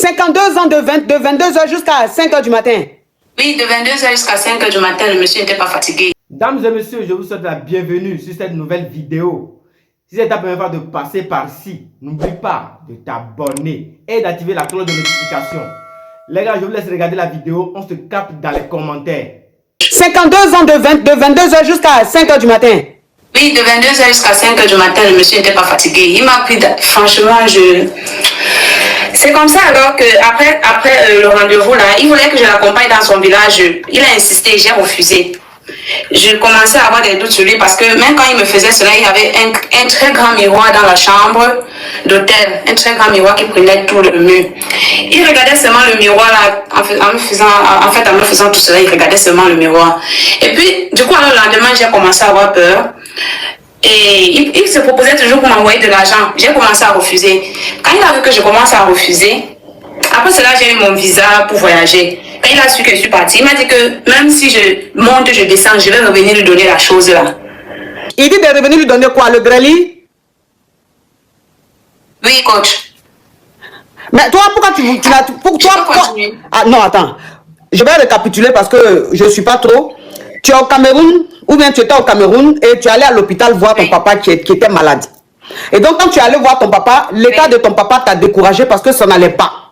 52 ans de 22h jusqu'à 5h du matin. Oui, de 22h jusqu'à 5h du matin, le monsieur n'était pas fatigué. Dames et messieurs, je vous souhaite la bienvenue sur cette nouvelle vidéo. Si c'est ta première fois de passer par ici, n'oublie pas de t'abonner et d'activer la cloche de notification. Les gars, je vous laisse regarder la vidéo, on se capte dans les commentaires. 52 ans de 22h jusqu'à 5h du matin. Oui, de 22h jusqu'à 5h du matin, le monsieur n'était pas fatigué. Il m'a pris, franchement, c'est comme ça alors que après le rendez-vous là, il voulait que je l'accompagne dans son village. Il a insisté, j'ai refusé. Je commençais à avoir des doutes sur lui parce que même quand il me faisait cela, il y avait un très grand miroir dans la chambre d'hôtel, un très grand miroir qui prenait tout le mur. Il regardait seulement le miroir là, en me faisant tout cela, il regardait seulement le miroir. Et puis, du coup, alors, le lendemain, j'ai commencé à avoir peur. Et il se proposait toujours pour m'envoyer de l'argent. J'ai commencé à refuser. Quand il a vu que je commence à refuser, après cela, j'ai eu mon visa pour voyager. Quand il a su que je suis partie, il m'a dit que même si je monte, je descends, je vais revenir lui donner la chose là. Il dit de revenir lui donner quoi? Le greli? Oui, coach. Mais toi, pourquoi tu l'as... Ah non, attends. Je vais récapituler parce que je ne suis pas trop. Tu es au Cameroun, ou bien tu étais au Cameroun et tu es allé à l'hôpital voir ton papa qui était malade. Et donc, quand tu es allé voir ton papa, l'état de ton papa t'a découragé parce que ça n'allait pas.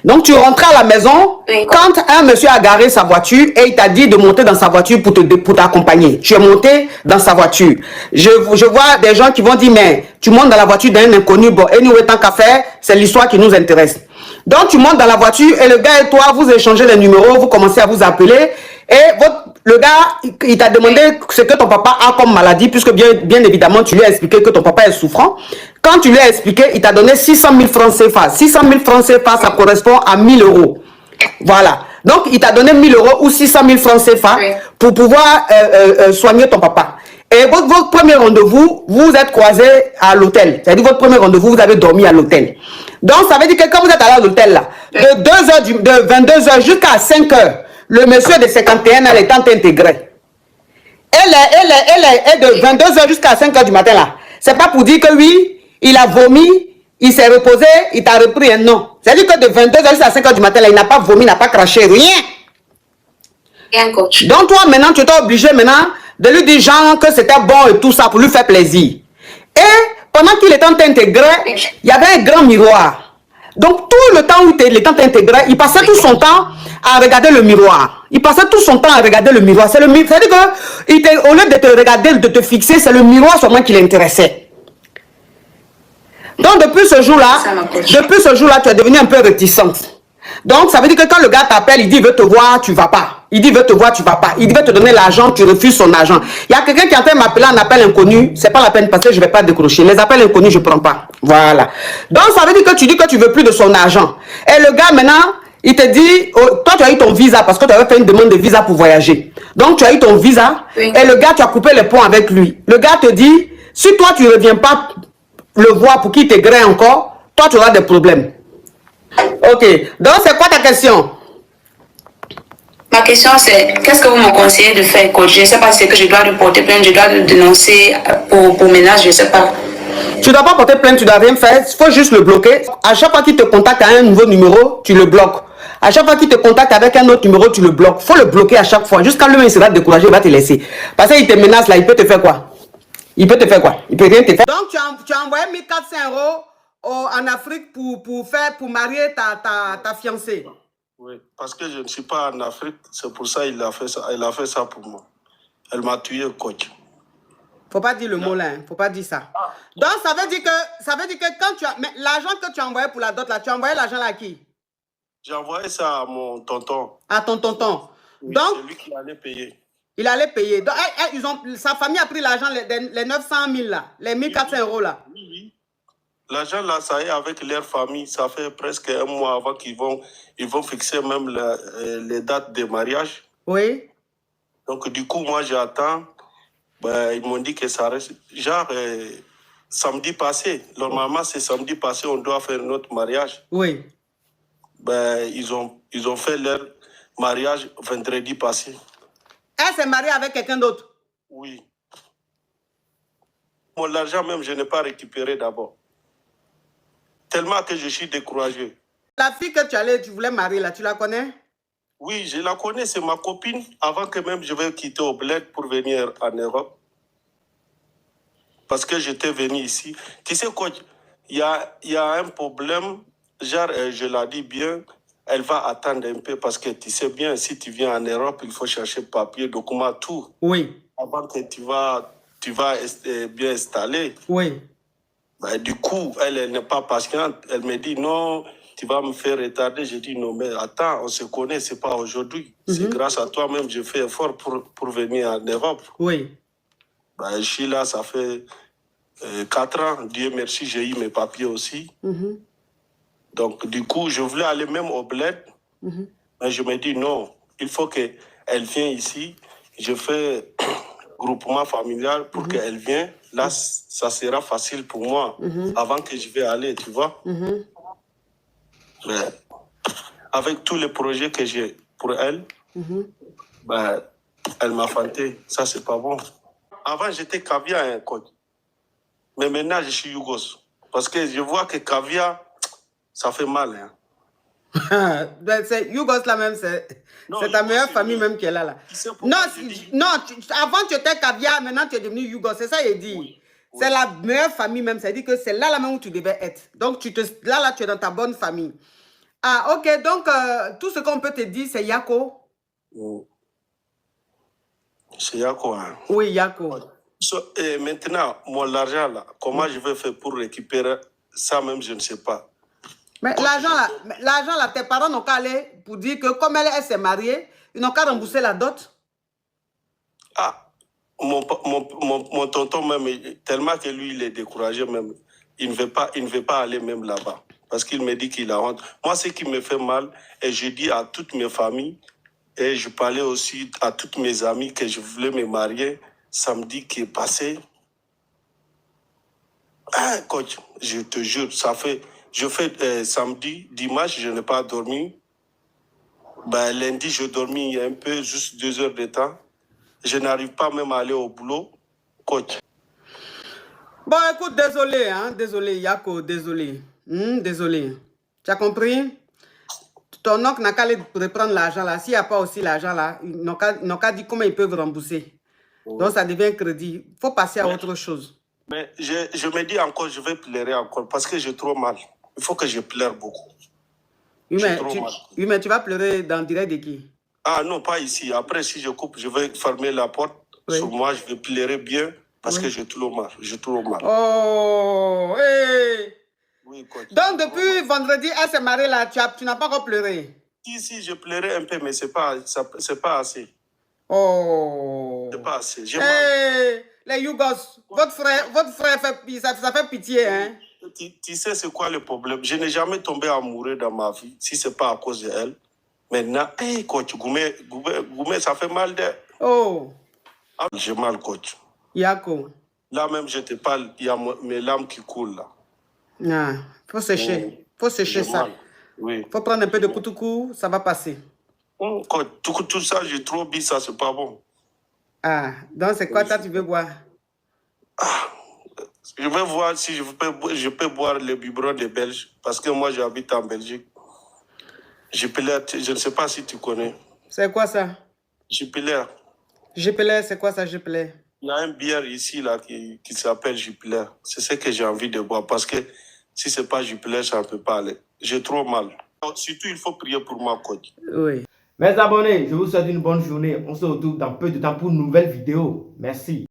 Donc, tu rentrais à la maison quand un monsieur a garé sa voiture et il t'a dit de monter dans sa voiture pour t'accompagner. Tu es monté dans sa voiture. Je vois des gens qui vont dire, mais tu montes dans la voiture d'un inconnu. Bon, anyway, tant qu'à faire, c'est l'histoire qui nous intéresse. Donc, tu montes dans la voiture et le gars et toi, vous échangez les numéros, vous commencez à vous appeler. Et le gars, il t'a demandé ce que ton papa a comme maladie, puisque bien évidemment, tu lui as expliqué que ton papa est souffrant. Quand tu lui as expliqué, il t'a donné 600 000 francs CFA. 600 000 francs CFA, ça correspond à 1000 euros. Voilà. Donc, il t'a donné 1000 euros ou 600 000 francs CFA pour pouvoir soigner ton papa. Et votre premier rendez-vous, vous êtes croisés à l'hôtel. C'est-à-dire, votre premier rendez-vous, vous avez dormi à l'hôtel. Donc, ça veut dire que quand vous êtes allé à l'hôtel, là, de 22h jusqu'à 5h, le monsieur de 51 ans est intégré. Elle est de 22h jusqu'à 5h du matin, là. C'est pas pour dire que oui, il a vomi, il s'est reposé, il t'a repris un nom. C'est-à-dire que de 22h jusqu'à 5h du matin, là, il n'a pas vomi, il n'a pas craché, rien. Rien, coach. Donc, toi, maintenant, tu es obligé maintenant de lui dire, genre, que c'était bon et tout ça pour lui faire plaisir. Et pendant qu'il était intégré, il y avait un grand miroir. Donc, tout le temps où il était intégré, il passait tout son temps à regarder le miroir. Il passait tout son temps à regarder le miroir. C'est-à-dire que, au lieu de te regarder, de te fixer, c'est le miroir seulement qui l'intéressait. Donc, depuis ce jour-là, tu es devenue un peu réticente. Donc, ça veut dire que quand le gars t'appelle, il dit, il veut te voir, tu vas pas. Il dit, il veut te voir, tu vas pas. Il veut te donner l'argent, tu refuses son argent. Il y a quelqu'un qui est en train de m'appeler en appel inconnu. C'est pas la peine parce que je vais pas décrocher. Les appels inconnus, je prends pas. Voilà. Donc, ça veut dire que tu dis que tu veux plus de son argent. Et le gars, maintenant, il te dit, oh, toi, tu as eu ton visa parce que tu avais fait une demande de visa pour voyager. Donc, tu as eu ton visa et le gars, tu as coupé les ponts avec lui. Le gars te dit, si toi, tu ne reviens pas le voir pour qu'il te grée encore, toi, tu auras des problèmes. Ok. Donc, c'est quoi ta question? Ma question c'est, qu'est-ce que vous me conseillez de faire, coach? Je ne sais pas si c'est que je dois lui porter plainte, je dois le dénoncer pour menace, je ne sais pas. Tu ne dois pas porter plainte, tu ne dois rien faire, il faut juste le bloquer. À chaque fois qu'il te contacte à un nouveau numéro, tu le bloques. À chaque fois qu'il te contacte avec un autre numéro, tu le bloques. Il faut le bloquer à chaque fois. Jusqu'à lui-même, il sera découragé, il va te laisser. Parce qu'il te menace là, il peut te faire quoi? Il peut te faire quoi? Il peut rien te faire. Donc, tu as envoyé 1400 euros en Afrique pour marier ta fiancée. Oui, parce que je ne suis pas en Afrique, c'est pour ça qu'il a fait ça. Elle a fait ça pour moi. Elle m'a tué, coach. Faut pas dire le mot là, hein. Faut pas dire ça. Donc ça veut dire que quand tu as, mais l'argent que tu as envoyé pour la dot là, tu as envoyé l'argent là à qui? J'ai envoyé ça à mon tonton. À ton tonton. Oui, donc c'est lui qui allait payer. Il allait payer. Donc sa famille a pris l'argent, les 900 000 là, les 1400 euros là. Oui, oui. L'argent là, ça y est, avec leur famille, ça fait presque un mois avant qu'ils vont fixer même les dates de mariage. Oui. Donc, du coup, moi, j'attends. Ben, ils m'ont dit que ça reste. Genre, samedi passé. Normalement, c'est samedi passé, on doit faire notre mariage. Oui. Ben, ils ont fait leur mariage vendredi passé. Elle s'est mariée avec quelqu'un d'autre? Oui. Mon argent même, je n'ai pas récupéré d'abord. Tellement que je suis découragé. La fille que tu voulais marier, là, tu la connais? Oui, je la connais, c'est ma copine. Avant que même je vais quitter au bled pour venir en Europe. Parce que j'étais venu ici. Tu sais quoi, il y a un problème, genre, je l'ai dit bien, elle va attendre un peu parce que tu sais bien, si tu viens en Europe, il faut chercher papier, documents, tout. Oui. Avant que tu vas bien installer. Oui. Ben, du coup, elle n'est pas patiente. Elle me dit non, tu vas me faire retarder. Je dis non, mais attends, on se connaît, c'est pas aujourd'hui. C'est grâce à toi-même, je fais effort pour venir en Europe. Oui. Ben, je suis là, ça fait 4 ans. Dieu merci, j'ai eu mes papiers aussi. Donc, du coup, je voulais aller même au bled. Mais je me dis non, il faut qu'elle vienne ici. Je fais groupement familial pour qu'elle vienne. Là, ça sera facile pour moi avant que je vais aller, tu vois. Mais avec tous les projets que j'ai pour elle, ben, elle m'a fanté. Ça, c'est pas bon. Avant, j'étais caviar, hein, coach. Mais maintenant, je suis Yougos. Parce que je vois que caviar, ça fait mal. Hein. Yougos là même, c'est ta meilleure famille même qui est là. Non, avant tu étais caviar, maintenant tu es devenu Yougos, c'est ça il dit. Oui. C'est la meilleure famille même, ça dit que c'est là même où tu devais être. Donc là tu es dans ta bonne famille. Ah ok, donc tout ce qu'on peut te dire c'est Yako. C'est Yako, hein. Oui, Yako. Et maintenant, mon argent là, comment je vais faire pour récupérer ça même, je ne sais pas. Mais l'argent là, tes parents n'ont qu'à aller pour dire que comme elle s'est mariée, ils n'ont qu'à rembourser la dot. Ah, mon tonton même, tellement que lui, il est découragé même, il ne veut pas aller même là-bas. Parce qu'il me dit qu'il a honte. Moi, ce qui me fait mal, et je dis à toutes mes familles, et je parlais aussi à toutes mes amies que je voulais me marier samedi qui est passé. Ah, coach, je te jure, je fais samedi, dimanche, je n'ai pas dormi. Ben, lundi, je dormis un peu, juste 2 heures de temps. Je n'arrive pas même à aller au boulot. Coach. Bon, écoute, désolé, Yako, désolé. Désolé. Tu as compris? Ton oncle n'a qu'à aller reprendre l'argent là. S'il n'y a pas aussi l'argent là, ils n'ont qu'à dire comment ils peuvent rembourser. Donc, ça devient crédit. Il faut passer à autre chose. Mais je me dis encore, je vais pleurer encore parce que j'ai trop mal. Il faut que je pleure beaucoup. Oui, mais tu vas pleurer dans le direct de qui? Ah non, pas ici. Après, si je coupe, je vais fermer la porte. Oui. Sur moi, je vais pleurer bien parce que j'ai trop mal. Oh, hey. Oui, coach. Donc, depuis vendredi, elle s'est mariée là, tu n'as pas encore pleuré? Si, je pleurais un peu, mais c'est pas assez. Oh. C'est pas assez. Hey, les Yougos, votre frère ça fait pitié, hein? Tu sais c'est quoi le problème? Je n'ai jamais tombé amoureux dans ma vie, si ce n'est pas à cause d'elle. Maintenant, hey, coach, Goumé, ça fait mal de... Oh. Ah, j'ai mal, coach. Yako. Là même, je te parle, il y a mes larmes qui coulent là. Ah, faut sécher. Faut sécher ça. Oui. Faut prendre un peu de koutoukou, ça va passer. Coach, tout ça, j'ai trop bu, ça, c'est pas bon. Ah, donc c'est quoi, toi, tu veux boire? Je vais voir si je peux boire le biberon des Belges, parce que moi, j'habite en Belgique. Jupiler, je ne sais pas si tu connais. C'est quoi ça? Jupiler. Jupiler, c'est quoi ça, Jupiler? Il y a un bière ici là, qui s'appelle Jupiler. C'est ce que j'ai envie de boire, parce que si ce n'est pas Jupiler, ça ne peut pas aller. J'ai trop mal. Donc, surtout, il faut prier pour moi, coach. Oui. Mes abonnés, je vous souhaite une bonne journée. On se retrouve dans peu de temps pour une nouvelle vidéo. Merci.